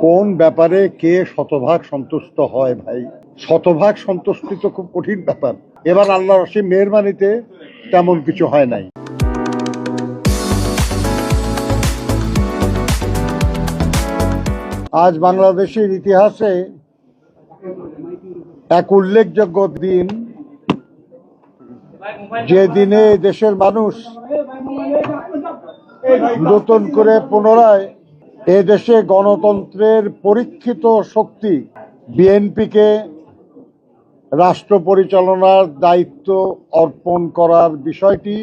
কোন ব্যাপারে কে শতভাগ সন্তুষ্ট হয় ভাই? শতভাগ সন্তুষ্টি তো খুব কঠিন ব্যাপার। এবার আল্লাহর অসীম মেহেরবানিতে তেমন কিছু হয় নাই। আজ বাংলাদেশের ইতিহাসে এক উল্লেখযোগ্য দিন, যে দিনে দেশের মানুষ নতুন করে পুনরায় এদেশে গণতন্ত্রের পরীক্ষিত শক্তি বিএনপিকে রাষ্ট্র পরিচালনার দায়িত্ব অর্পণ করার বিষয়টি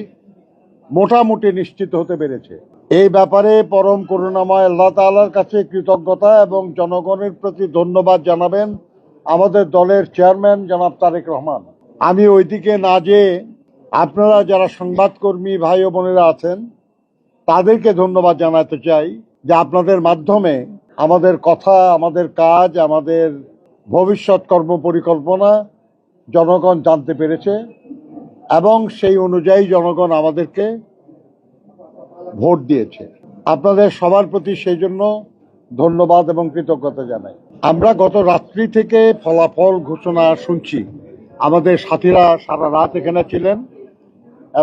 মোটামুটি নিশ্চিত হতে পেরেছে। এই ব্যাপারে পরম করুণাময় আল্লাহ তাআলার কাছে কৃতজ্ঞতা এবং জনগণের প্রতি ধন্যবাদ জানাবেন আমাদের দলের চেয়ারম্যান জনাব তারেক রহমান। আমি ওইদিকে না যেয়ে আপনারা যারা সংবাদকর্মী ভাই ও বোনেরা আছেন তাদেরকে ধন্যবাদ জানাতে চাই যে আপনাদের মাধ্যমে আমাদের কথা, আমাদের কাজ, আমাদের ভবিষ্যৎ কর্ম পরিকল্পনা জনগণ জানতে পেরেছে এবং সেই অনুযায়ী জনগণ আমাদেরকে ভোট দিয়েছে। আপনাদের সবার প্রতি সেই জন্য ধন্যবাদ এবং কৃতজ্ঞতা জানাই। আমরা গত রাত্রি থেকে ফলাফল ঘোষণা শুনছি। আমাদের সাথীরা সারা রাত এখানে ছিলেন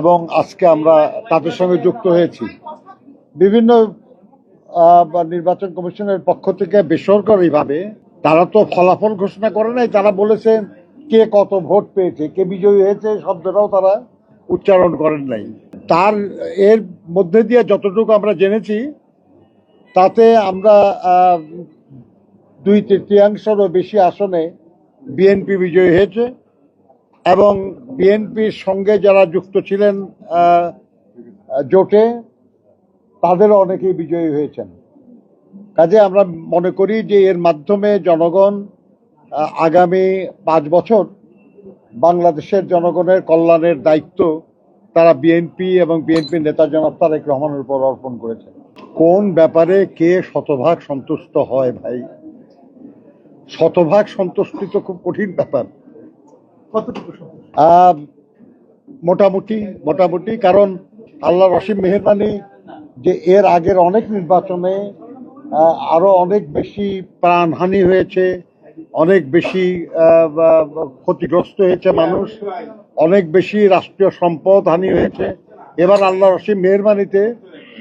এবং আজকে আমরা তাদের সঙ্গে যুক্ত হয়েছি। বিভিন্ন নির্বাচন কমিশনের পক্ষ থেকে বেসরকারিভাবে তারা তো ফলাফল ঘোষণা করে নাই, তারা বলেছেন কে কত ভোট পেয়েছে, কে বিজয়ী হয়েছে শব্দটাও তারা উচ্চারণ করেন নাই। তার এর মধ্যে দিয়ে যতটুকু আমরা জেনেছি তাতে আমরা 2/3 বেশি আসনে বিএনপি বিজয়ী হয়েছে এবং বিএনপির সঙ্গে যারা যুক্ত ছিলেন জোটে তাদেরও অনেকেই বিজয়ী হয়েছেন। কাজে আমরা মনে করি যে এর মাধ্যমে জনগণ আগামী 5 বছর বাংলাদেশের জনগণের কল্যাণের দায়িত্ব তারা বিএনপি এবং বিএনপির নেতা জনাব তারেক রহমানের উপর অর্পণ করেছে। কোন ব্যাপারে কে শতভাগ সন্তুষ্ট হয় ভাই? শতভাগ সন্তুষ্টি তো খুব কঠিন ব্যাপার। মোটামুটি, কারণ আল্লাহর অসীম মেহেরবানি যে এর আগের অনেক নির্বাচনে আরো অনেক বেশি প্রাণহানি হয়েছে, অনেক বেশি ক্ষতিগ্রস্ত হয়েছে মানুষ, অনেক বেশি রাষ্ট্রীয় সম্পদ হানি হয়েছে। এবার আল্লাহর অসীম মেহেরবানিতে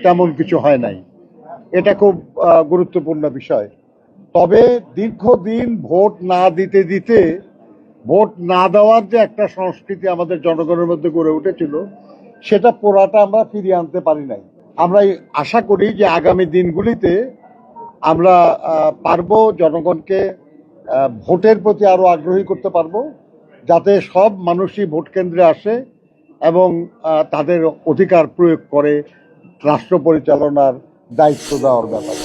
তেমন কিছু হয় নাই। এটা খুব গুরুত্বপূর্ণ বিষয়। তবে দীর্ঘদিন ভোট না দিতে ভোট না দেওয়ার যে একটা সংস্কৃতি আমাদের জনগণের মধ্যে গড়ে উঠেছিল সেটা পুরাটা আমরা ফিরিয়ে আনতে পারি নাই। আমরা আশা করি যে আগামী দিনগুলিতে আমরা পারবো জনগণকে ভোটের প্রতি আরো আগ্রহী করতে পারবো, যাতে সব মানুষই ভোট কেন্দ্রে আসে এবং তাদের অধিকার প্রয়োগ করে রাষ্ট্র পরিচালনার দায়িত্ব দেওয়ার ব্যাপারে।